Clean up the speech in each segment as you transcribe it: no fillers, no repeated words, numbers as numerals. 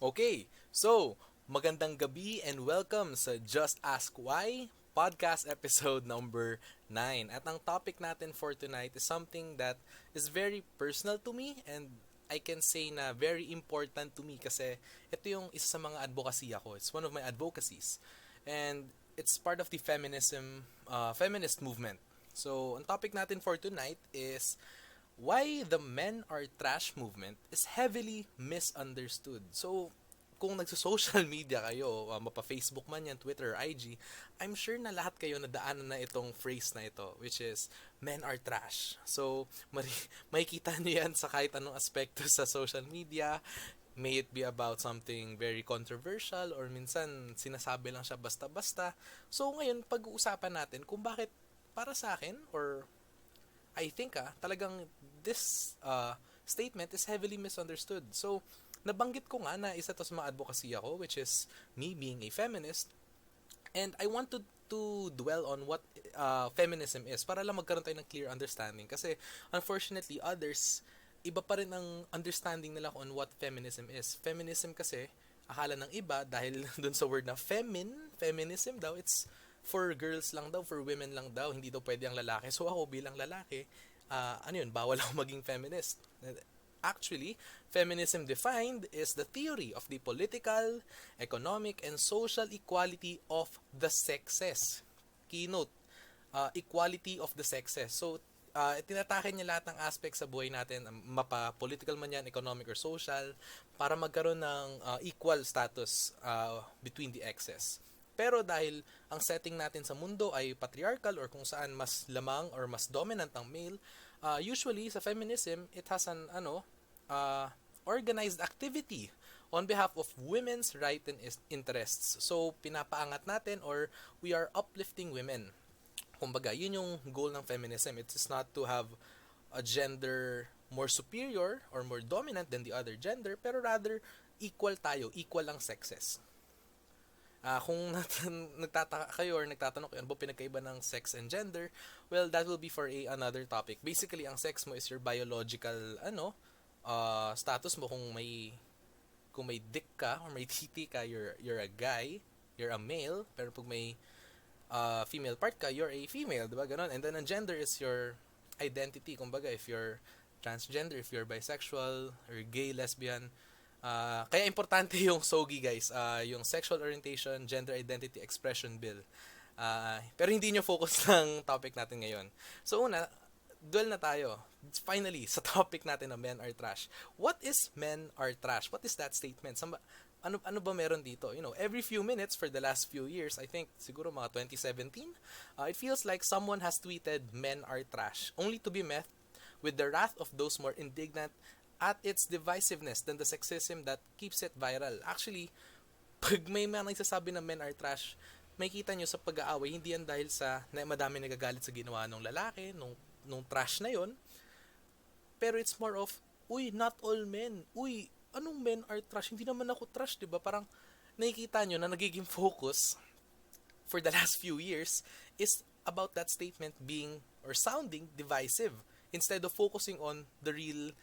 Okay, so magandang gabi and welcome sa Just Ask Why podcast episode number 9. At ang topic natin for tonight is something that is very personal to me and I can say na very important to me kasi ito yung isa sa mga advocacy ako. It's one of my advocacies. And it's part of the feminist movement. So, ang topic natin for tonight is why the men are trash movement is heavily misunderstood. So, kung nagso-social media kayo, mapa-Facebook man yan, Twitter, IG, I'm sure na lahat kayo nadaanan na itong phrase na ito, which is, men are trash. So, makikita niyo yan sa kahit anong aspekto sa social media, may it be about something very controversial or minsan sinasabi lang siya basta-basta. So, ngayon, pag-uusapan natin kung bakit para sa akin or I think talagang this statement is heavily misunderstood. So, nabanggit ko nga na isa to sa mga advocacy ako, which is me being a feminist. And I want to dwell on what feminism is para lang magkaroon tayo ng clear understanding. Kasi, unfortunately, others, iba pa rin ang understanding nila on what feminism is. Feminism kasi, akala ng iba, dahil dun sa word na feminism daw, it's for girls lang daw, for women lang daw, hindi daw pwede ang lalaki. So ako bilang lalaki, ano yun, bawal ako maging feminist. Actually, feminism defined is the theory of the political, economic, and social equality of the sexes. Keynote, equality of the sexes. So, tinatake niya lahat ng aspects sa buhay natin, mapa-political man yan, economic or social, para magkaroon ng equal status between the exes. Pero dahil ang setting natin sa mundo ay patriarchal or kung saan mas lamang or mas dominant ang male, usually sa feminism, it has an organized activity on behalf of women's rights and interests. So, pinapaangat natin or we are uplifting women. Kumbaga, yun yung goal ng feminism. It is not to have a gender more superior or more dominant than the other gender, pero rather equal tayo, equal ang sexes. Kung nagtataka kayo or nagtatanong kayo ano ba pinagkaiba ng sex and gender, well, that will be for another topic. Basically, ang sex mo is your biological status mo. Kung may dick ka or may titi ka, you're a guy, you're a male. Pero pag may female part ka, you're a female, diba? Ganon. And then ang gender is your identity. Kumbaga, if you're transgender, if you're bisexual or gay, lesbian, kaya importante yung SOGI guys, yung Sexual Orientation, Gender Identity Expression Bill. Pero hindi nyo focus ng topic natin ngayon. So una, dwell na tayo. Finally, sa topic natin na men are trash. What is men are trash? What is that statement? Ano ba meron dito? You know, every few minutes for the last few years, I think siguro mga 2017, it feels like someone has tweeted men are trash, only to be met with the wrath of those more indignant at its divisiveness than the sexism that keeps it viral. Actually, pag may mga nagsasabi na men are trash, may kita nyo sa pag-aaway, hindi yan dahil sa madami nagagalit sa ginawa ng lalaki, nung trash na yon, pero it's more of, uy, not all men. Uy, anong men are trash? Hindi naman ako trash, diba? Parang nakikita nyo na nagiging focus for the last few years is about that statement being or sounding divisive instead of focusing on the real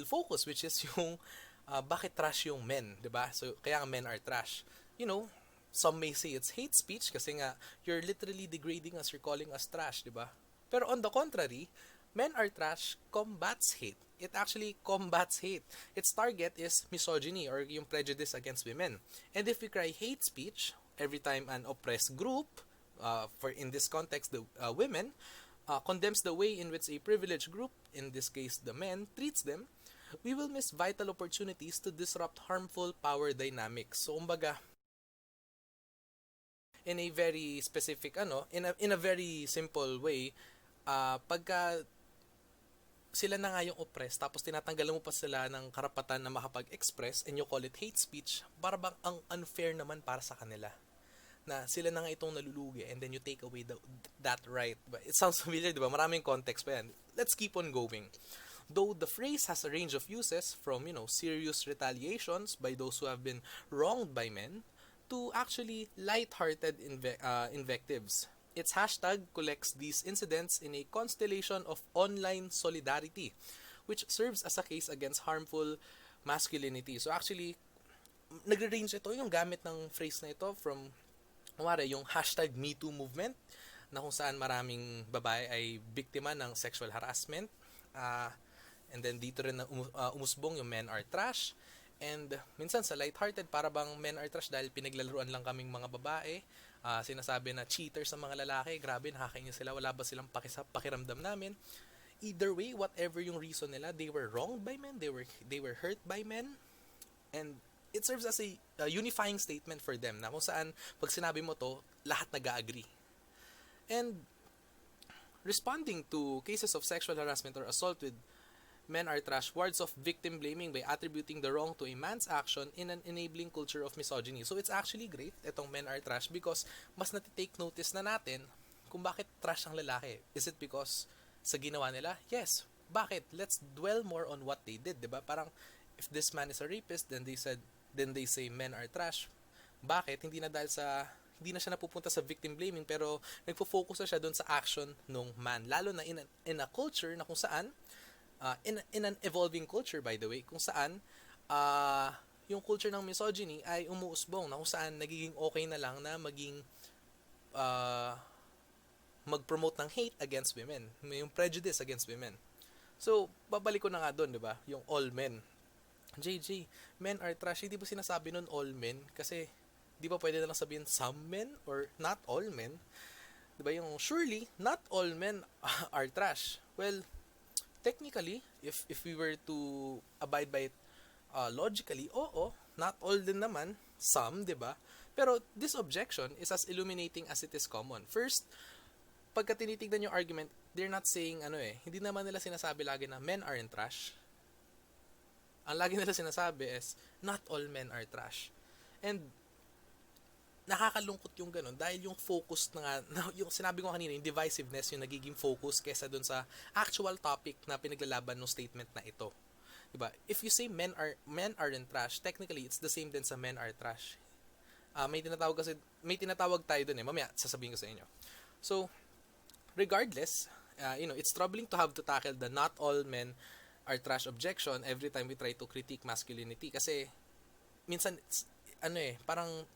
focus, which is yung bakit trash yung men, 'di ba? So kaya nga men are trash. You know, some may say it's hate speech kasi nga you're literally degrading us, you're calling us trash, 'di ba? Pero on the contrary, men are trash combats hate. It actually combats hate. Its target is misogyny or yung prejudice against women. And if we cry hate speech every time an oppressed group, for in this context the women, condemns the way in which a privileged group, in this case the men, treats them, we will miss vital opportunities to disrupt harmful power dynamics. So, umbaga, in a very specific, in a very simple way, pagka sila na nga yung oppressed, tapos tinatanggalan mo pa sila ng karapatan na makapag-express and you call it hate speech, para bang ang unfair naman para sa kanila na sila na nga itong nalulugi and then you take away that right. But it sounds familiar, di ba? Maraming context pa yan. Let's keep on going. Though the phrase has a range of uses from, serious retaliations by those who have been wronged by men to actually light-hearted invectives. Its hashtag collects these incidents in a constellation of online solidarity, which serves as a case against harmful masculinity. So actually, nagre-range ito, yung gamit ng phrase na ito from, kumari, yung hashtag #MeToo movement, na kung saan maraming babae ay biktima ng sexual harassment. Uh, and then dito rin na umusbong yung men are trash. And minsan sa lighthearted, para bang men are trash dahil pinaglalaruan lang kaming mga babae. Sinasabi na cheaters sa mga lalaki, grabe, nakakainis sila, wala ba silang pakiramdam namin. Either way, whatever yung reason nila, they were wronged by men, they were hurt by men, and it serves as a unifying statement for them na kung saan pag sinabi mo to, lahat nag-agree. And responding to cases of sexual harassment or assault with men are trash, wards of victim blaming by attributing the wrong to a man's action in an enabling culture of misogyny. So it's actually great, itong men are trash, because mas natitake notice na natin kung bakit trash ang lalaki. Is it because sa ginawa nila? Yes. Bakit? Let's dwell more on what they did, diba? Parang, if this man is a rapist, then they say men are trash. Bakit? Hindi na siya napupunta sa victim blaming, pero nagfo-focus na siya doon sa action ng man. Lalo na in a culture na kung saan, in an evolving culture, by the way, kung saan yung culture ng misogyny ay umuusbong, na kung saan nagiging okay na lang na maging mag-promote ng hate against women, yung prejudice against women. So, babalik ko na nga doon, di ba? Yung all men. JJ, men are trash. Hindi ba sinasabi nun all men? Kasi, di ba pwede na lang sabihin some men or not all men? Di ba yung surely, not all men are trash. Well, technically, if we were to abide by it logically, oo, not all din naman, some, di ba? Pero this objection is as illuminating as it is common. First, pagka tinitignan yung argument, they're not saying hindi naman nila sinasabi lagi na men aren't trash. Ang lagi nila sinasabi is, not all men are trash. And, nakakalungkot yung ganun dahil yung focus yung sinabi ko kanina, yung divisiveness yung nagiging focus kesa dun sa actual topic na pinaglalaban ng statement na ito. Diba? If you say men aren't trash, technically, it's the same din sa men are trash. May tinatawag tayo dun mamaya sasabihin ko sa inyo. So, regardless, it's troubling to have to tackle the not all men are trash objection every time we try to critique masculinity. Kasi, minsan, parang,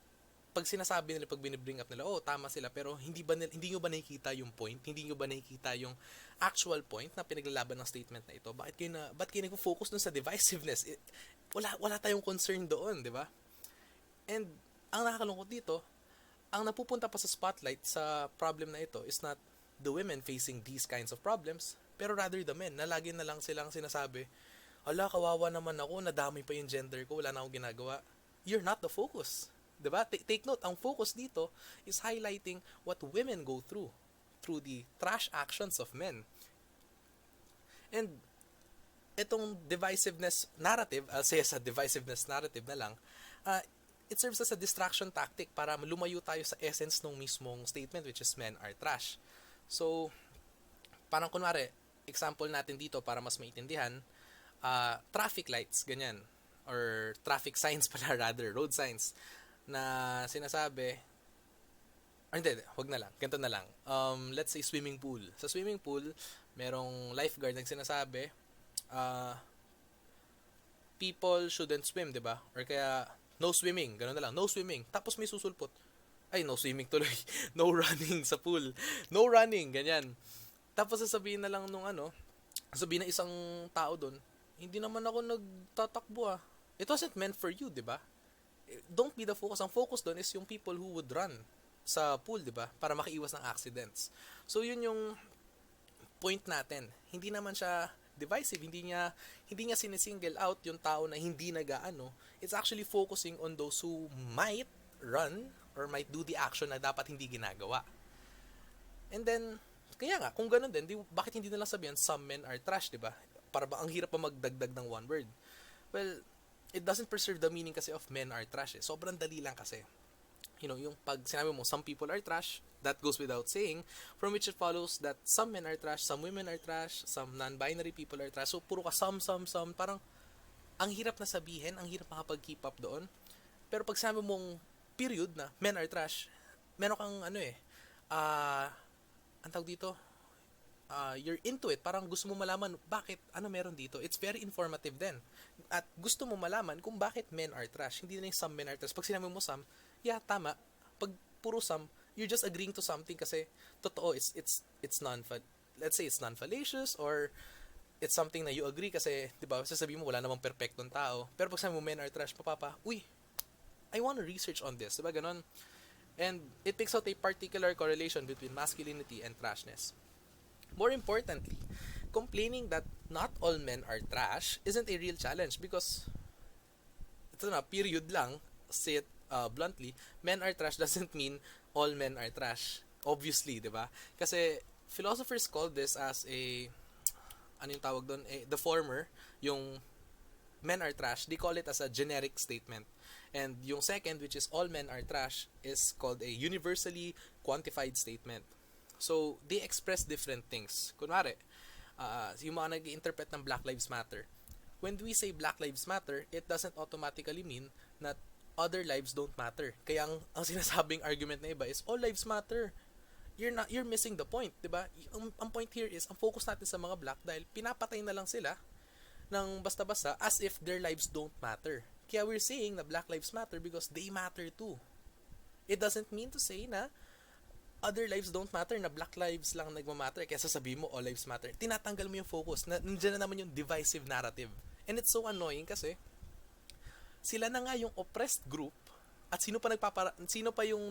pag sinasabi nila, pag binibring up nila, tama sila, pero hindi nyo ba nakikita yung point? Hindi nyo ba nakikita yung actual point na pinaglalaban ng statement na ito? Ba't kayo nag-focus dun sa divisiveness? Wala tayong concern doon, di ba? And, ang nakakalungkot dito, ang napupunta pa sa spotlight sa problem na ito is not the women facing these kinds of problems, pero rather the men, na lagi na lang silang sinasabi, kawawa naman ako, nadamay pa yung gender ko, wala na akong ginagawa. You're not the focus. Diba? Take note, ang focus dito is highlighting what women go through the trash actions of men. And itong divisiveness narrative, I'll say sa divisiveness narrative na lang, it serves as a distraction tactic para lumayo tayo sa essence ng mismong statement, which is men are trash. So, parang kunwari, example natin dito para mas maintindihan, traffic lights, ganyan, or traffic signs pala rather, road signs, na sinasabi, wag na lang, ganito na lang. Let's say swimming pool. Sa swimming pool, merong lifeguard na sinasabi, people shouldn't swim, di ba? Or kaya, no swimming, gano'n na lang, no swimming. Tapos may susulpot, no swimming tuloy, no running sa pool, no running, ganyan. Tapos sasabihin na lang sabihin na isang tao doon, hindi naman ako nagtatakbo It wasn't meant for you, di ba? Don't be the focus. Ang focus doon is yung people who would run sa pool, di ba? Para makaiwas ng accidents. So, yun yung point natin. Hindi naman siya divisive. Hindi niya sinisingle out yung tao na hindi nag-aano. It's actually focusing on those who might run or might do the action na dapat hindi ginagawa. And then, kaya nga, kung ganun din, bakit hindi nalang sabihan, some men are trash, di ba? Para ba ang hirap pa magdagdag ng one word? Well, it doesn't preserve the meaning kasi of men are trash. Sobrang dali lang kasi. Yung pag sinabi mo, some people are trash, that goes without saying, from which it follows that some men are trash, some women are trash, some non-binary people are trash. So, puro ka some. Parang, ang hirap na sabihin, ang hirap makapag-keep up doon. Pero pag sinabi mong period na men are trash, meron kang ang tawag dito, you're into it. Parang gusto mo malaman bakit, ano meron dito. It's very informative din. At gusto mo malaman kung bakit men are trash. Hindi na yung some men are trash. Pag sinabi mo some, yeah, tama. Pag puro some, you're just agreeing to something kasi totoo, it's let's say it's non-fallacious, or it's something na you agree kasi, di ba, sasabihin mo wala namang perfectong tao. Pero pag sabi mo men are trash, uy, I want to research on this. Diba, ganon? And it picks out a particular correlation between masculinity and trashness. More importantly, complaining that not all men are trash isn't a real challenge because ito na, period lang, say it bluntly, men are trash doesn't mean all men are trash. Obviously, di ba? Kasi philosophers call this as ano yung tawag doon? The former, yung men are trash, they call it as a generic statement. And yung second, which is all men are trash, is called a universally quantified statement. So, they express different things. Kunwari, yung mga nag-interpret ng Black Lives Matter. When we say Black Lives Matter, it doesn't automatically mean that other lives don't matter. Kaya ang sinasabing argument na iba is all lives matter. You're missing the point, 'di ba? Ang point here is ang focus natin sa mga black dahil pinapatay na lang sila ng basta-basta as if their lives don't matter. Kaya we're saying na Black Lives Matter because they matter too. It doesn't mean to say na other lives don't matter, na black lives lang nagmamatter, kaya sasabihin mo all lives matter. Tinatanggal mo yung focus. Nandiyan na naman yung divisive narrative. And it's so annoying kasi sila na nga yung oppressed group at sino pa yung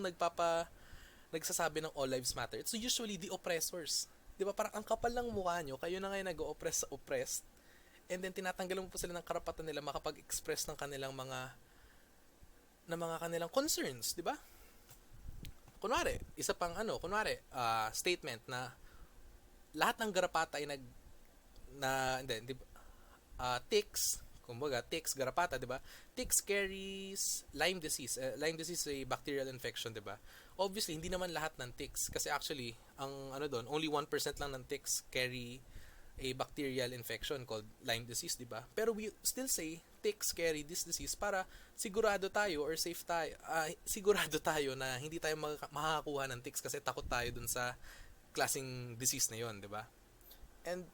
nagsasabi ng all lives matter. It's usually the oppressors. 'Di ba? Parang ang kapal ng mukha nyo, kayo na nga yung nag-oppress sa oppressed. And then tinatanggalan mo po sila ng karapatan nila makapag-express ng kanilang mga kanilang concerns, 'di ba? Kunwari, statement na lahat ng garapata ay ticks, garapata, 'di ba? Ticks carries Lyme disease. Lyme disease ay bacterial infection, 'di ba? Obviously, hindi naman lahat ng ticks kasi actually, only 1% lang ng ticks carry a bacterial infection called Lyme disease, di ba? Pero we still say ticks carry this disease para sigurado tayo or sigurado tayo na hindi tayo makakakuha ng ticks kasi takot tayo dun sa klaseng disease na yon, di ba? And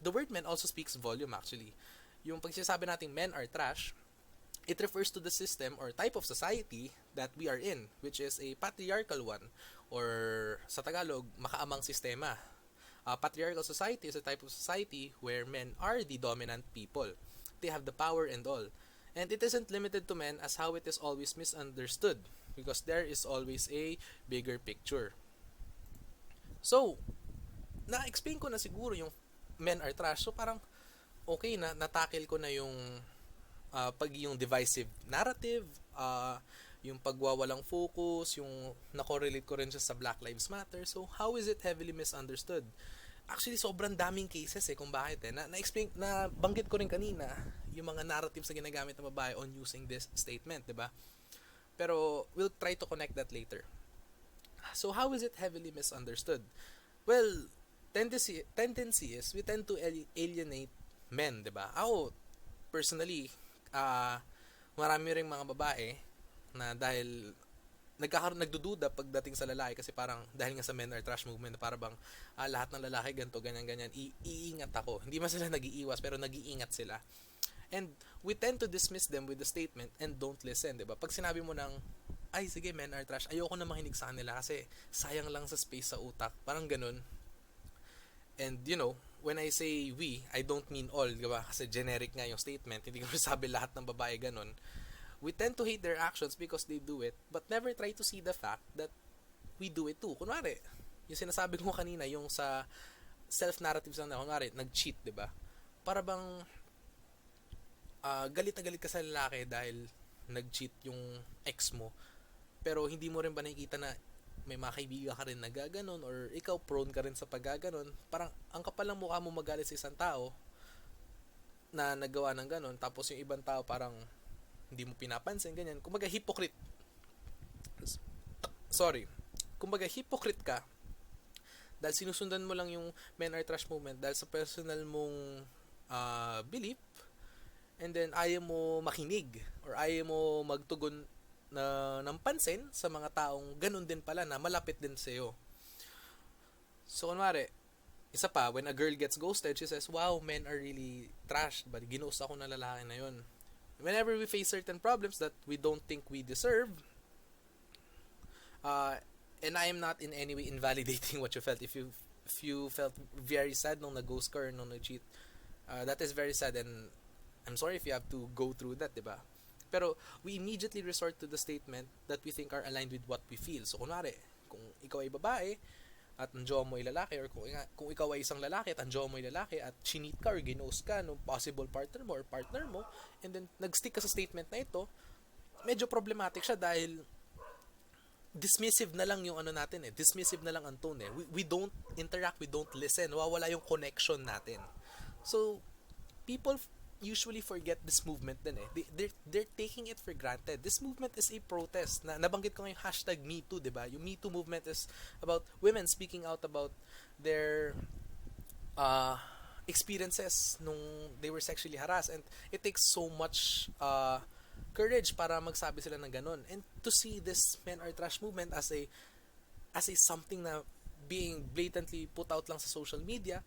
the word men also speaks volume actually. Yung pag sinasabi nating men are trash, it refers to the system or type of society that we are in, which is a patriarchal one, or sa Tagalog, makaamang sistema. Patriarchal society is a type of society where men are the dominant people. They have the power and all. And it isn't limited to men as how it is always misunderstood, because there is always a bigger picture. So, na-explain ko na siguro yung men are trash. So, parang okay na, natakil ko na yung yung divisive narrative, yung pagwawalang focus, yung nakorelate ko rin siya sa Black Lives Matter. So, how is it heavily misunderstood? Actually, sobrang daming cases kung bakit na-explain, nabanggit ko rin kanina yung mga narratives na ginagamit ng babae on using this statement, di ba? Pero, we'll try to connect that later. So, how is it heavily misunderstood? Well, tendency is we tend to alienate men, di ba? Ako, personally, marami ring mga babae na dahil nagdududa pagdating sa lalaki kasi parang dahil nga sa men are trash movement na parang bang lahat ng lalaki ganito, ganyan, iingat ako. Hindi man sila nag-iiwas pero nag-iingat sila. And we tend to dismiss them with the statement and don't listen, 'di ba? Pag sinabi mo ng ay sige, men are trash, ayoko na makinig sa kanila kasi sayang lang sa space sa utak. Parang ganun. And when I say we, I don't mean all, di ba? Kasi generic nga yung statement. Hindi ko sabi lahat ng babae ganun. We tend to hate their actions because they do it, but never try to see the fact that we do it too. Kunwari, yung sinasabi ko kanina, yung sa self-narratives lang na, kunwari, nag-cheat, di ba? Para bang galit na galit ka sa lalaki dahil nag-cheat yung ex mo, pero hindi mo rin ba nakikita na may mga kaibigan ka rin na gaganon or ikaw prone ka rin sa paggaganon? Parang ang kapal ng mukha mo magalit sa isang tao na nagawa ng ganon, tapos yung ibang tao parang hindi mo pinapansin, ganyan. Kumbaga hypocrite. Kumbaga hypocrite ka dahil sinusundan mo lang yung men are trash movement dahil sa personal mong belief, and then ayaw mo makinig or ayaw mo magtugon ng pansin sa mga taong ganun din pala na malapit din sa'yo. So, kunwari, Isa pa, when a girl gets ghosted, she says, wow, men are really trash, but ginost ako na lalaki na yun. Whenever we face certain problems that we don't think we deserve, uh, and I am not in any way invalidating what you felt. If you felt very sad nung nag-ghost ka or nung nag-cheat, that is very sad, and I'm sorry if you have to go through that, diba? Pero we immediately resort to the statement that we think are aligned with what we feel. So kunwari, kung ikaw ay babae at ang jowa mo ay lalaki, or kung ikaw ay isang lalaki at ang jowa mo ay lalaki at chinit ka or ginost ka ng possible partner mo or partner mo, and then nag-stick ka sa statement na ito, medyo problematic siya dahil dismissive na lang yung ano natin eh. Dismissive na lang ang tone eh. We don't interact, we don't listen. Wawala yung connection natin. So, people usually forget this movement din eh. They're taking it for granted. This movement is a protest. Nabanggit ko yung hashtag #MeToo, diba? Yung #MeToo movement is about women speaking out about their experiences nung they were sexually harassed, and it takes so much courage para magsabi sila ng ganun. And to see this men are trash movement as a something na being blatantly put out lang sa social media,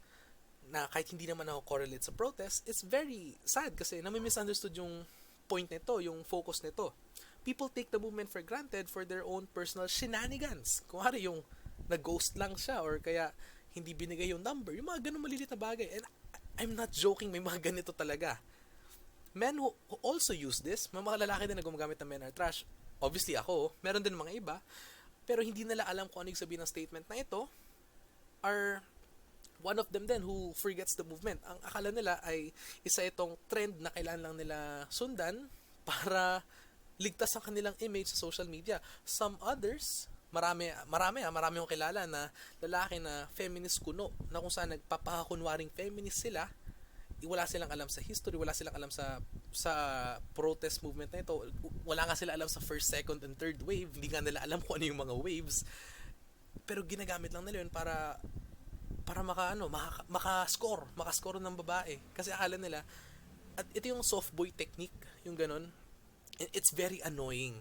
na kahit hindi naman ako correlate sa protest, it's very sad kasi nami-misunderstood yung point nito, yung focus nito. People take the movement for granted for their own personal shenanigans. Kung hari yung nag-ghost lang siya or kaya hindi binigay yung number, yung mga ganun maliliit na bagay. And I'm not joking, may mga ganito talaga. Men who also use this, may mga lalaki din na gumagamit ng men are trash. Obviously ako, meron din mga iba, pero hindi nila alam kung ano yung sabihin ng statement na ito, are one of them then who forgets the movement. Ang akala nila ay isa itong trend na kailangan lang nila sundan para ligtas ang kanilang image sa social media. Some others, marami akong kilala na lalaki na feminist kuno, na kung saan nagpapakunwaring feminist sila, wala silang alam sa history, wala silang alam sa protest movement na ito, wala nga sila alam sa first, second, and third wave, hindi nga nila alam kung ano yung mga waves, pero ginagamit lang nila yun para makascore ng babae. Kasi akala nila, at ito yung soft boy technique, yung ganun. It's very annoying.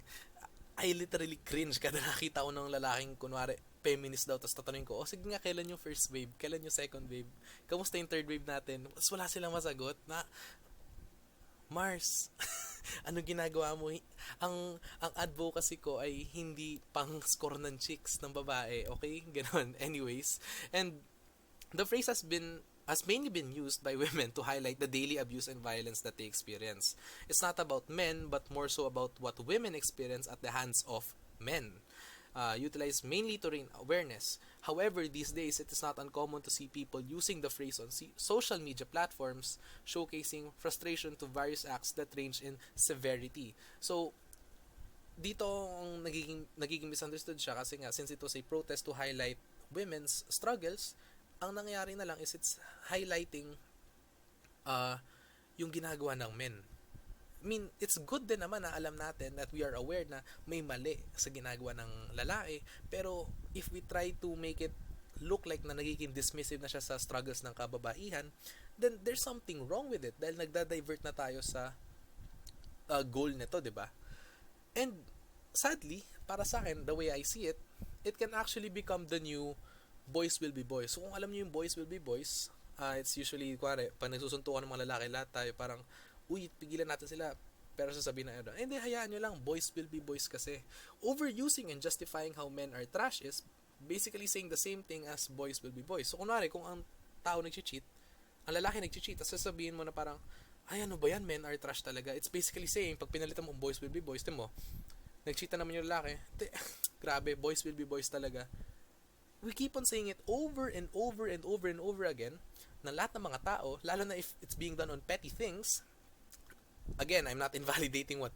I literally cringe kada nakita ko ng lalaking, kunwari, feminist daw, tapos tatanungin ko, sige nga, kailan yung first wave? Kailan yung second wave? Kamusta yung third wave natin? Tapos wala silang masagot na, Mars, ano ginagawa mo? Ang advocacy ko ay hindi pang score ng chicks ng babae, okay? Ganon. Anyways, and the phrase has mainly been used by women to highlight the daily abuse and violence that they experience. It's not about men, but more so about what women experience at the hands of men. Utilized mainly to raise awareness. However, these days, it is not uncommon to see people using the phrase on social media platforms, showcasing frustration to various acts that range in severity. So, dito ang nagiging misunderstood siya kasi nga, since it was a protest to highlight women's struggles, ang nangyayari na lang is it's highlighting yung ginagawa ng men. I mean, it's good din naman na alam natin that we are aware na may mali sa ginagawa ng lalaki, pero if we try to make it look like na nagiging dismissive na siya sa struggles ng kababaihan, then there's something wrong with it dahil nagda-divert na tayo sa goal nito, di ba? And sadly, para sa akin, the way I see it, it can actually become the new boys will be boys. So kung alam niyo yung boys will be boys, it's usually, kuwari, pag nagsusuntukan ng mga lalaki, lahat tayo parang, uy, pigilan natin sila. Pero sasabihin na, hindi, hayaan nyo lang, boys will be boys kasi. Overusing and justifying how men are trash is basically saying the same thing as boys will be boys. So kunwari, kung ang tao nag-cheat, ang lalaki nag-cheat, tapos sasabihin mo na parang, ay, ano ba yan, men are trash talaga. It's basically saying, pag pinalitan mo boys will be boys, mo, nag-cheat na naman yung lalaki, grabe, boys will be boys talaga. We keep on saying it over and over and over and over again na lahat ng mga tao, lalo na if it's being done on petty things. Again, I'm not invalidating what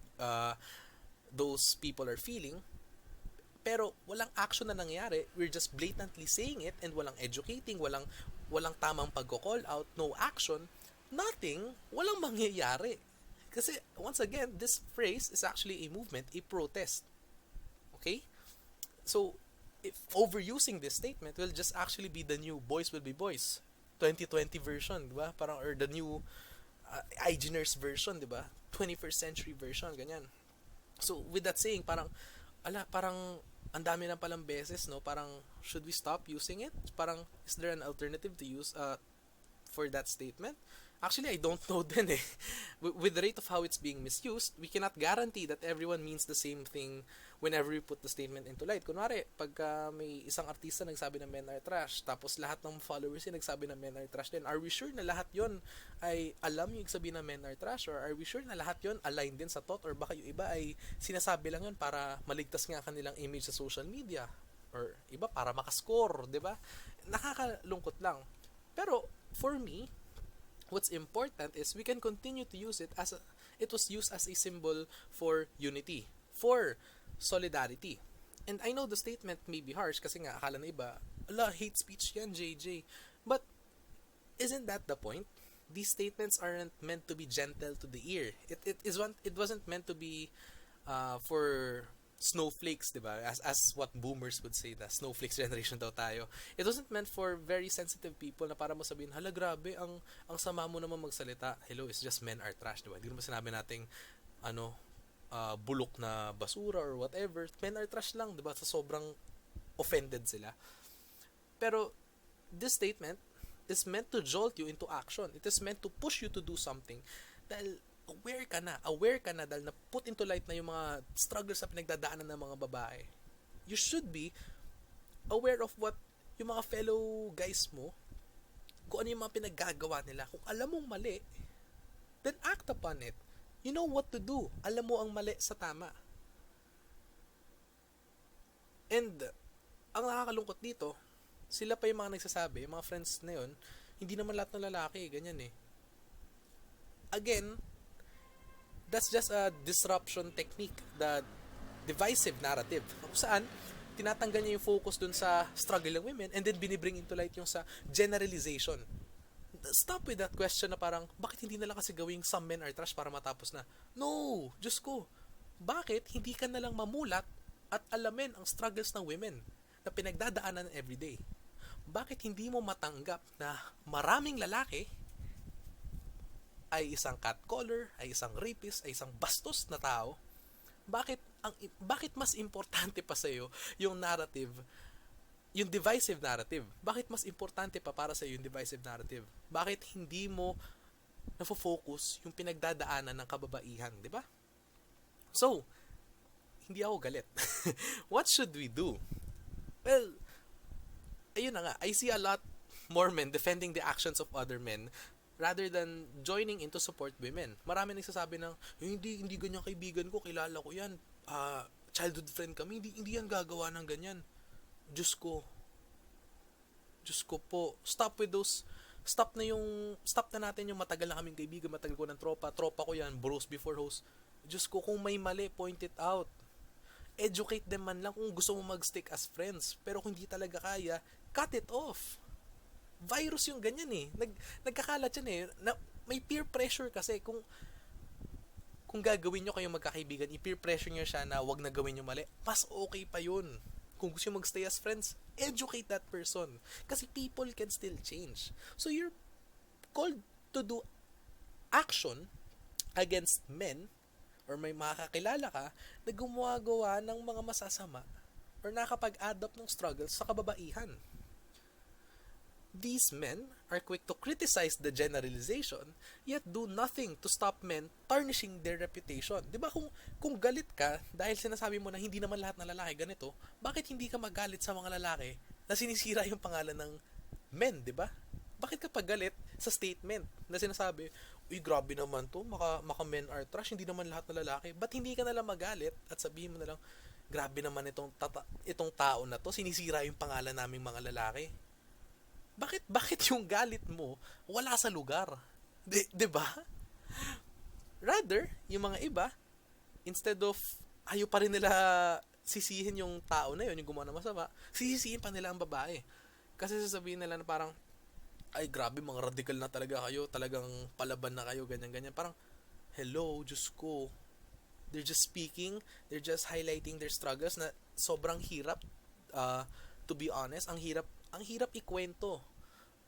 those people are feeling, pero walang action na nangyari. We're just blatantly saying it and walang educating, walang tamang pag-call out, no action, nothing, walang mangyayari. Kasi once again, this phrase is actually a movement, a protest. Okay? So if overusing this statement will just actually be the new boys will be boys 2020 version, di ba? Parang, or the new IG-nurse version, di ba? 21st century version, ganyan. So with that saying, parang ang dami na palang beses, no? Parang, should we stop using it? Parang, is there an alternative to use for that statement? Actually, I don't know din eh. With the rate of how it's being misused, we cannot guarantee that everyone means the same thing whenever we put the statement into light. Kunwari, pagka may isang artista nagsabi na men are trash, tapos lahat ng followers niya nagsabi na men are trash din, are we sure na lahat yon ay alam yung sabihin na men are trash? Or are we sure na lahat yon aligned din sa thought? Or baka yung iba ay sinasabi lang yun para maligtas nga kanilang image sa social media? Or iba para makascore, di ba? Nakakalungkot lang. Pero, for me, what's important is we can continue to use it as it was used as a symbol for unity, for solidarity. And I know the statement may be harsh kasi nga akala na iba, ala, hate speech yan, JJ. But isn't that the point? These statements aren't meant to be gentle to the ear. It wasn't meant to be for snowflakes, di ba? As what boomers would say, na snowflakes generation daw tayo. It wasn't meant for very sensitive people na para mo sabihin, hala grabe, ang sama mo naman magsalita. Hello, it's just men are trash, di ba? Hindi naman sinabi nating bulok na basura or whatever. Men are trash lang, di ba? Sa sobrang offended sila. Pero this statement is meant to jolt you into action. It is meant to push you to do something. Dahil aware ka na dahil na put into light na yung mga struggles sa pinagdadaanan ng mga babae. You should be aware of what yung mga fellow guys mo, kung ano yung mga pinaggagawa nila. Kung alam mong mali, then act upon it. You know what to do. Alam mo ang mali sa tama. And ang nakakalungkot dito, sila pa yung mga nagsasabi, yung mga friends na yun, hindi naman lahat ng lalaki, ganyan eh. Again, that's just a disruption technique, the divisive narrative. Kung saan, tinatanggal niya yung focus dun sa struggle ng women and then binibring into light yung sa generalization. Stop with that question na parang, bakit hindi na lang kasi gawing some men are trash para matapos na? No! Diyos ko! Bakit hindi ka na lang mamulat at alamin ang struggles ng women na pinagdadaanan everyday? Bakit hindi mo matanggap na maraming lalaki ay isang catcaller, ay isang rapist, ay isang bastos na tao? Bakit mas importante pa sa iyo yung narrative, yung divisive narrative? Bakit mas importante pa para sa iyo yung divisive narrative? Bakit hindi mo nafo-focus yung pinagdadaanan ng kababaihan, di ba? So, hindi ako galit. What should we do? Well, ayun na nga, I see a lot more men defending the actions of other men rather than joining in to support women. Marami nagsasabi ng, hindi ganyan kaibigan ko, kilala ko yan, childhood friend kami, hindi yan gagawa ng ganyan. Diyos ko po, stop na natin yung matagal na kaming kaibigan, matagal ko ng tropa ko yan, bros before host. Diyos ko, kung may mali, point it out. Educate them man lang kung gusto mo mag-stick as friends. Pero kung hindi talaga kaya, cut it off. Virus yung ganyan eh. Nagkakalat yan eh. May peer pressure kasi kung gagawin nyo kayong magkakaibigan, i-peer pressure nyo siya na wag na gawin nyo mali, mas okay pa yun. Kung gusto nyo magstay as friends, educate that person. Kasi people can still change. So you're called to do action against men or may makakilala ka na gumagawa ng mga masasama or nakapag-adopt ng struggles sa kababaihan. These men are quick to criticize the generalization, yet do nothing to stop men tarnishing their reputation. Diba kung galit ka dahil sinasabi mo na hindi naman lahat ng lalaki ganito, bakit hindi ka magalit sa mga lalaki na sinisira yung pangalan ng men, diba? Bakit ka pagalit sa statement na sinasabi, uy, grabe naman to, maka men are trash, hindi naman lahat ng lalaki. Ba't hindi ka nalang magalit at sabihin mo na lang, grabe naman itong tao na to, sinisira yung pangalan naming mga lalaki. Bakit yung galit mo wala sa lugar? 'Di ba? Rather, yung mga iba, instead of ayaw pa rin nila sisihin yung tao na yun, yung gumawa ng masama, sisisihin pa nila ang babae. Kasi sasabihin nila na parang, ay grabe, mga radical na talaga kayo, talagang palaban na kayo, ganyan-ganyan. Parang, hello, Diyos ko. They're just speaking, they're just highlighting their struggles na sobrang hirap, to be honest, ang hirap ikwento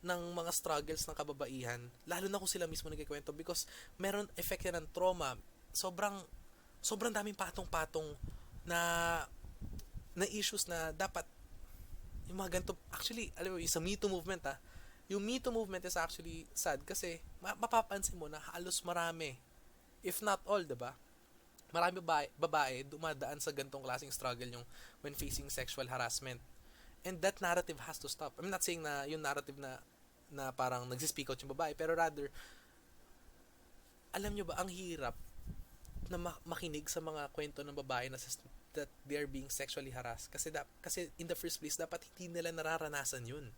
ng mga struggles ng kababaihan, lalo na kung sila mismo nagkikwento, because meron effect yan ng trauma. Sobrang daming patong-patong na na issues na dapat yung mga ganito, actually, alam mo, yung sa Me Too movement yung Me Too movement is actually sad kasi mapapansin mo na halos marami, if not all, diba? Marami babae dumadaan sa gantong klaseng struggle yung when facing sexual harassment. And that narrative has to stop. I'm not saying na yung narrative na parang nagsispeak out yung babae, pero rather, alam nyo ba, ang hirap na makinig sa mga kwento ng babae na that they are being sexually harassed. Kasi in the first place, dapat hindi nila nararanasan yun.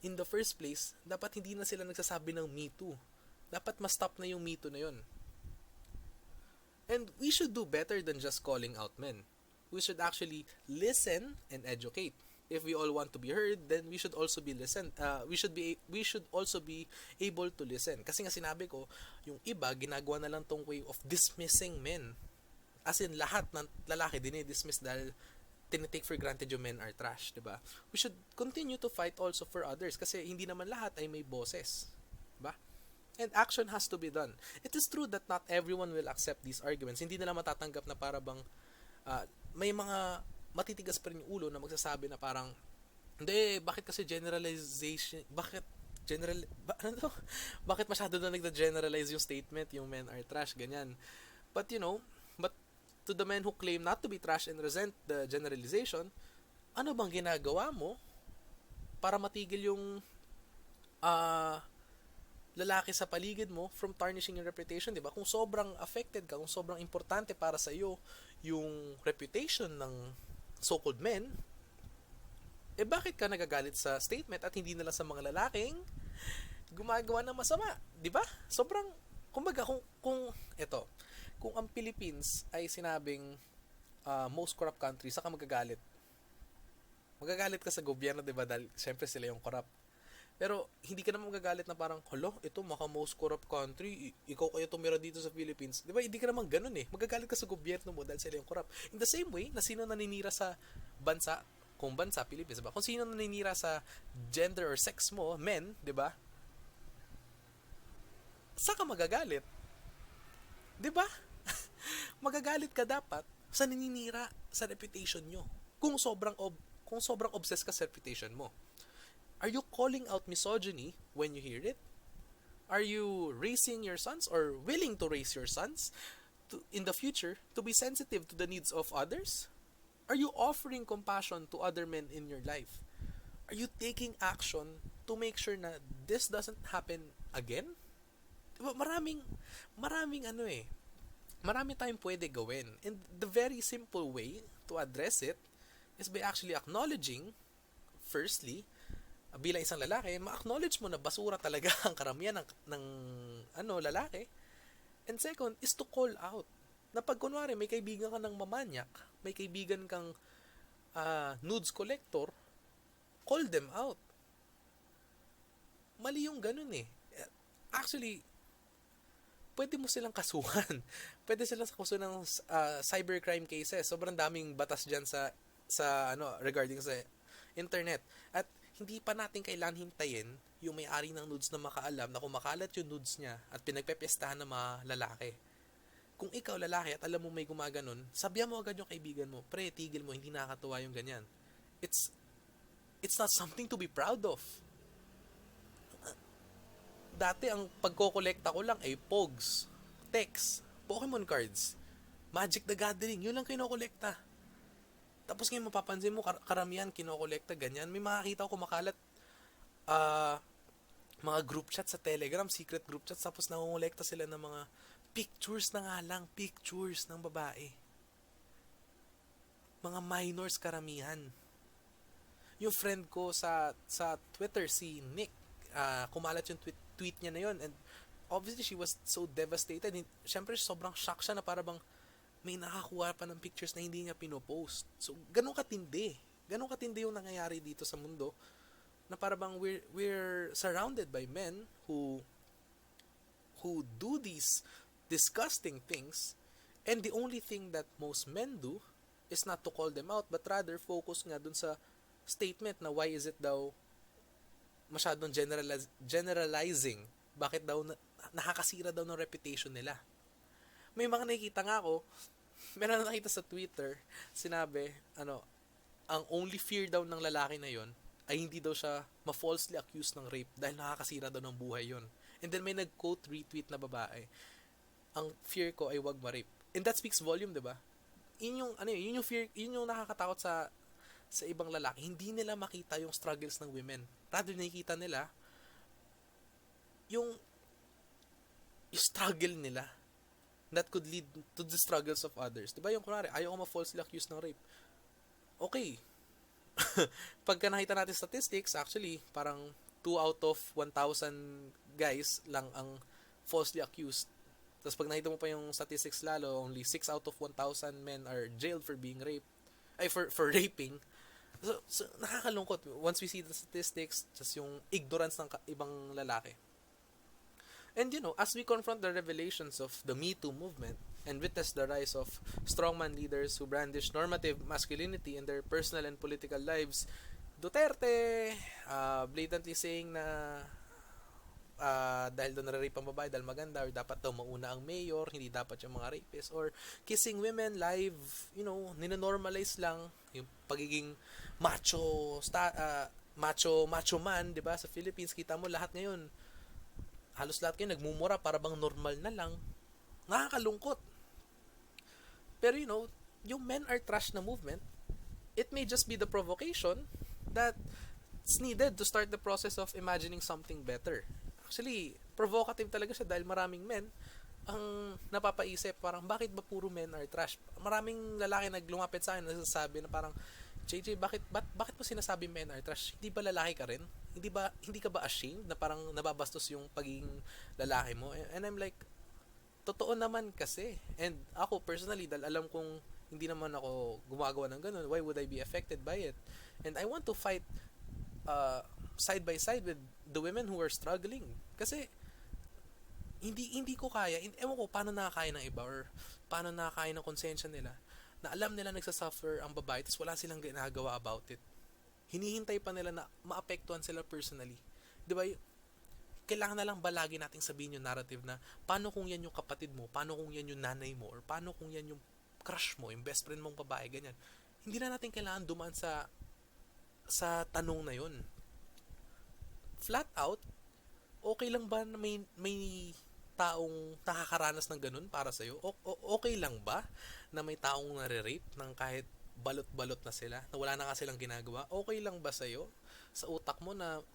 In the first place, dapat hindi na sila nagsasabi ng Me Too. Dapat ma-stop na yung Me Too na yun. And we should do better than just calling out men. We should actually listen and educate. If we all want to be heard, then we should also be listen. We should also be able to listen. Kasi nga sinabi ko, yung iba ginagawa na lang tong way of dismissing men. As in lahat ng lalaki dinidismiss dahil tinitake for granted yung men are trash, 'di ba? We should continue to fight also for others kasi hindi naman lahat ay may boses, 'di ba? And action has to be done. It is true that not everyone will accept these arguments. Hindi nila matatanggap na para bang may mga matitigas pa rin yung ulo na magsasabi na parang hindi, bakit kasi generalization, ano to? Bakit masyado na nagda-generalize yung statement, yung men are trash, ganyan. But but to the men who claim not to be trash and resent the generalization, ano bang ginagawa mo para matigil yung lalaki sa paligid mo from tarnishing your reputation, 'di ba? Kung sobrang affected ka, kung sobrang importante para sa iyo yung reputation ng so-called men, bakit ka nagagalit sa statement at hindi nila sa mga lalaking gumagawa ng masama, 'di ba? Sobrang kumbaga kung ang Philippines ay sinabing most corrupt country, saka magagalit. Magagalit ka sa gobyerno, 'di ba? Dahil syempre sila yung corrupt. Pero hindi ka naman magagalit na parang, ito maka most corrupt country, ikaw kaya tumira dito sa Philippines. 'Di ba? Hindi ka naman ganoon eh. Magagalit ka sa gobyerno mo dahil sila yung corrupt. In the same way, na sino naninira sa bansa, kung bansa Philippines, 'di ba? Kung sino naninira sa gender or sex mo, men, 'di ba? Saka magagalit. 'Di ba? Magagalit ka dapat sa naninira sa reputation nyo. Kung sobrang obsessed ka sa reputation mo. Are you calling out misogyny when you hear it? Are you raising your sons or willing to raise your sons in the future to be sensitive to the needs of others? Are you offering compassion to other men in your life? Are you taking action to make sure na this doesn't happen again? Diba, maraming marami tayong pwede gawin. And the very simple way to address it is by actually acknowledging, firstly, bilang isang lalaki, ma-acknowledge mo na basura talaga ang karamihan ng lalaki. And second, is to call out. Na pag kunwari, may kaibigan ka ng mamanyak, may kaibigan kang nudes collector, call them out. Mali yung ganun eh. Actually, pwede mo silang kasuhan. Pwede silang kasuhan ng cybercrime cases. Sobrang daming batas dyan sa regarding sa internet. At hindi pa natin kailangan hintayin yung may-ari ng nudes na makaalam na kumakalat yung nudes niya at pinagpepestahan ng mga lalaki. Kung ikaw lalaki at alam mo may gumaganon, sabihan mo agad yung kaibigan mo, pre, tigil mo, hindi nakakatuwa yung ganyan. It's not something to be proud of. Dati ang pagkokolekta ko lang ay Pogs, Tex, Pokemon cards, Magic the Gathering, yun lang kinokolekta. Tapos ngayon mapapansin mo, karamihan kinokolekta ganyan. May makakita ko kumakalat mga group chat sa Telegram, secret group chat, tapos nangongolekta sila ng mga pictures na nga lang, pictures ng babae. Mga minors karamihan. Yung friend ko sa Twitter, si Nick, kumalat yung tweet niya na yun, and obviously she was so devastated. Siyempre sobrang shock siya na para bang may nakakuha pa ng pictures na hindi niya pinopost. So ganun katindi yung nangyayari dito sa mundo, na para bang we're surrounded by men who do these disgusting things, and the only thing that most men do is not to call them out, but rather focus nga dun sa statement na why is it daw masyadong generalizing, bakit daw nakakasira daw ng reputation nila. May mga nakikita nga ako, meron na nakita sa Twitter, sinabi, ang only fear daw ng lalaki na yon ay hindi daw siya ma-falsely accused ng rape dahil nakakasira daw ng buhay yon. And then may nag-quote retweet na babae, ang fear ko ay wag ma-rape. And that speaks volume, 'di ba? Yun yung fear, yun yung nakakatakot sa ibang lalaki. Hindi nila makita yung struggles ng women. Rather nakikita nila yung struggle nila that could lead to the struggles of others. 'Di ba yung kunwari, ayaw ko ma-falsely accused ng rape. Okay. Pagka nakita natin statistics, actually, parang 2 out of 1,000 guys lang ang falsely accused. Tapos pag nakita mo pa yung statistics lalo, only 6 out of 1,000 men are jailed for being raped. Ay, for raping. So nakakalungkot. Once we see the statistics, just yung ignorance ng ibang lalaki. And as we confront the revelations of the Me Too movement and witness the rise of strongman leaders who brandish normative masculinity in their personal and political lives, Duterte blatantly saying na dahil doon nare-rape ang babae dahil maganda, or dapat daw mauna ang mayor, hindi dapat yung mga rapists, or kissing women live, ninonormalize lang yung pagiging macho man, 'di ba? Sa Philippines kita mo lahat ngayon, halos lahat kayo nagmumura para bang normal na lang. Nakakalungkot. Pero yung men are trash na movement, it may just be the provocation that's needed to start the process of imagining something better. Actually, provocative talaga siya dahil maraming men ang napapaisip, parang bakit ba puro men are trash? Maraming lalaki naglumapit sa akin nagsasabi na parang, JJ, bakit mo sinasabi men are trash? Hindi ba lalaki ka rin? Hindi ka ba ashamed na parang nababastos yung pagiging lalaki mo? And I'm like, totoo naman kasi. And ako personally, dahil alam kong hindi naman ako gumagawa ng ganun, why would I be affected by it? And I want to fight side by side with the women who are struggling. Kasi hindi ko kaya, ewan ko paano nakakaya ng iba or paano nakakaya ng konsensya nila na alam nila nagsasuffer ang babae tapos wala silang ginagawa about it. Hinihintay pa nila na maapektuhan sila personally. Di ba? Kailangan na lang ba lagi nating sabihin yung narrative na paano kung yan yung kapatid mo, paano kung yan yung nanay mo, or paano kung yan yung crush mo, yung best friend mong babae, ganyan. Hindi na natin kailangan dumaan sa tanong na yun. Flat out, okay lang ba na may taong nakakaranas ng ganun para sa'yo? Okay lang ba na may taong nare-rape ng kahit balot-balot na sila, na wala na nga silang ginagawa? Okay lang ba sa'yo? Sa utak mo na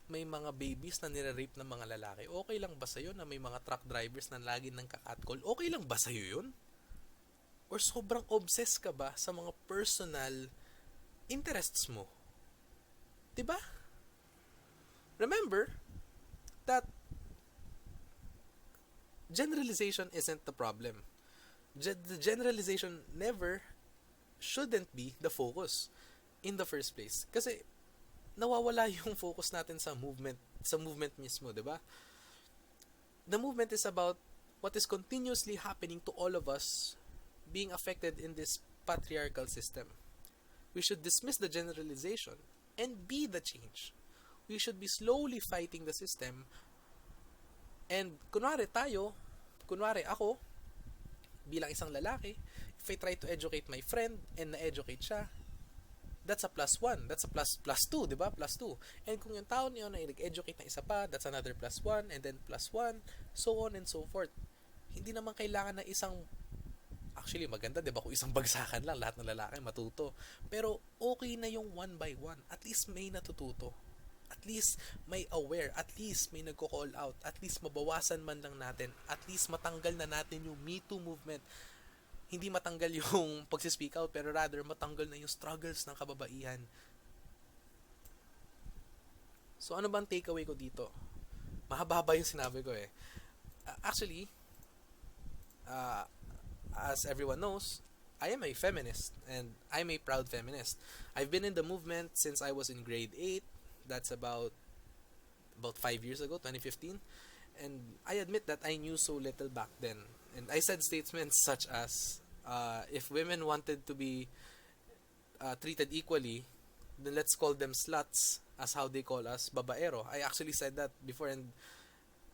may mga babies na nire-rape ng mga lalaki? Okay lang ba sa'yo na may mga truck drivers na lagi ng kakatcall? Okay lang ba sa'yo yun? Or sobrang obsessed ka ba sa mga personal interests mo? Diba? Remember that generalization isn't the problem. The generalization shouldn't be the focus in the first place. Kasi nawawala yung focus natin sa movement mismo, 'di ba? The movement is about what is continuously happening to all of us being affected in this patriarchal system. We should dismiss the generalization and be the change. We should be slowly fighting the system. And kunwari ako, bilang isang lalaki, if I try to educate my friend and na-educate siya, that's a +1. That's a +2, di ba? +2. And kung yung tao niyo na nag-educate na isa pa, that's another +1, and then +1, so on and so forth. Hindi naman kailangan na actually maganda, di ba, kung isang bagsakan lang, lahat ng lalaki matuto. Pero okay na yung one by one. At least may natututo. At least may aware, at least may nagko-call out, at least mabawasan man lang natin, at least matanggal na natin yung Me Too movement. Hindi matanggal yung pagsispeak out, pero rather matanggal na yung struggles ng kababaihan. So ano bang takeaway ko dito? Mahaba yung sinabi ko eh. Actually, as everyone knows, I am a feminist, and I'm a proud feminist. I've been in the movement since I was in grade 8. That's about 5 years ago, 2015. And I admit that I knew so little back then. And I said statements such as, if women wanted to be treated equally, then let's call them sluts, as how they call us, babaero. I actually said that before, and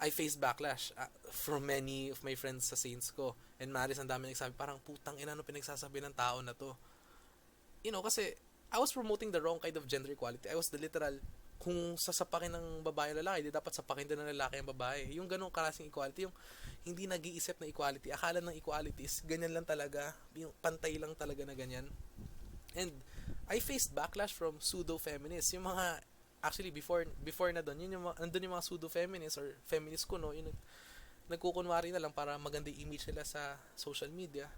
I faced backlash from many of my friends sa Saints ko. And Maris, ang dami nagsabi, parang putang ina, ano pinagsasabi ng tao na to? Kasi I was promoting the wrong kind of gender equality. I was the literal, kung sasapakin ng babae ang lalaki, di dapat sapakin din ng lalaki ang babae. Yung ganong klaseng equality, yung hindi nag-iisip na equality. Akala ng equality is ganyan lang talaga, yung pantay lang talaga na ganyan. And I faced backlash from pseudo-feminists. Yung mga, actually, before na doon, yun yung, andun yung mga pseudo-feminists or feminist ko, no? Yung nagkukunwari na lang para maganda yung image nila sa social media.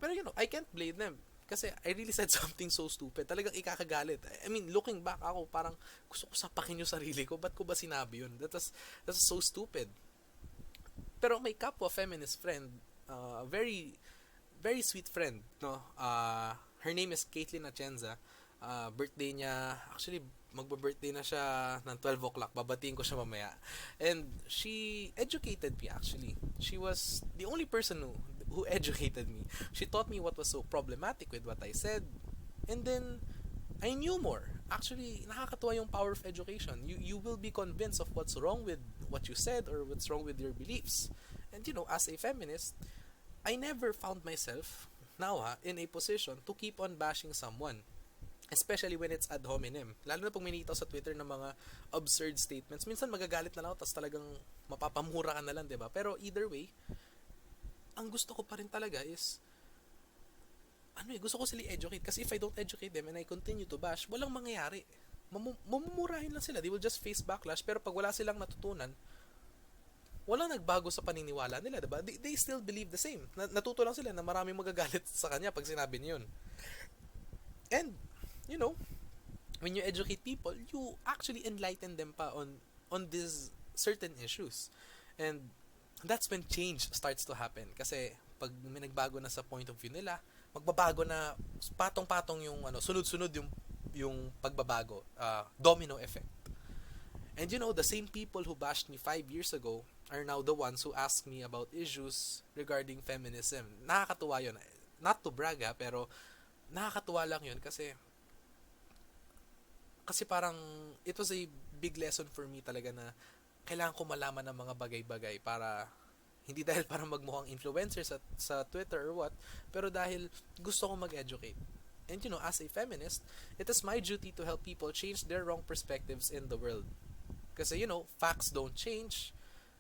Pero I can't blame them. Kasi I really said something so stupid. Talagang ikakagalit. I mean, looking back ako, parang gusto ko sapakin yung sarili ko. Ba't ko ba sinabi yun? That's so stupid. Pero may kapwa feminist friend, very, very sweet friend, no? Her name is Caitlin Atienza. Birthday niya, actually, magba-birthday na siya ng 12 o'clock. Babatiin ko siya mamaya. And she educated me, actually. She was the only person who educated me. She taught me what was so problematic with what I said. And then, I knew more. Actually, nakakatuwa yung power of education. You will be convinced of what's wrong with what you said or what's wrong with your beliefs. And as a feminist, I never found myself, now in a position to keep on bashing someone. Especially when it's ad hominem. Lalo na pag minitaw sa Twitter ng mga absurd statements. Minsan magagalit na lang ako, tapos talagang mapapamura ka na lang, diba? Pero either way, ang gusto ko pa rin talaga is, gusto ko sila educate. Kasi if I don't educate them and I continue to bash, walang mangyayari. Mamumurahin lang sila. They will just face backlash. Pero pag wala silang natutunan, walang nagbago sa paniniwala nila, diba? They still believe the same. Natuto lang sila na maraming magagalit sa kanya pag sinabi niya yun. And, when you educate people, you actually enlighten them pa on these certain issues. And that's when change starts to happen. Kasi pag may nagbago na sa point of view nila, magbabago na patong-patong yung sunod-sunod yung pagbabago, domino effect. And the same people who bashed me 5 years ago are now the ones who ask me about issues regarding feminism. Nakakatuwa yun. Not to brag pero nakakatuwa lang yun kasi parang it was a big lesson for me talaga na kailangan ko malaman ng mga bagay-bagay para hindi dahil para magmukhang influencer sa Twitter or what, pero dahil gusto ko mag-educate. And as a feminist, it is my duty to help people change their wrong perspectives in the world. Kasi facts don't change,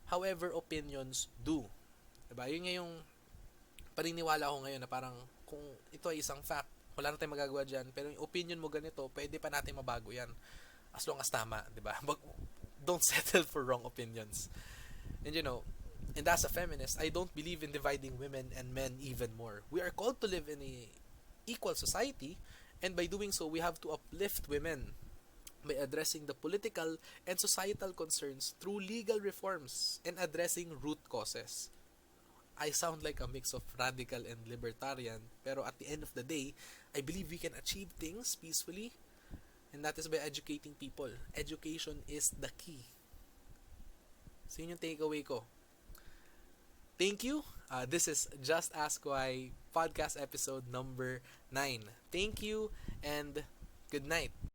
however opinions do. Diba? Yun nga yung paniniwala ko ngayon na parang kung ito ay isang fact, wala na tayong magagawa dyan, pero yung opinion mo ganito, pwede pa natin mabago yan. As long as tama, di ba? Don't settle for wrong opinions. And and as a feminist, I don't believe in dividing women and men even more. We are called to live in a equal society, and by doing so, we have to uplift women by addressing the political and societal concerns through legal reforms and addressing root causes. I sound like a mix of radical and libertarian, pero at the end of the day, I believe we can achieve things peacefully, and that is by educating people. Education is the key. So yun yung takeaway ko. Thank you. This is Just Ask Why podcast episode number 9. Thank you and good night.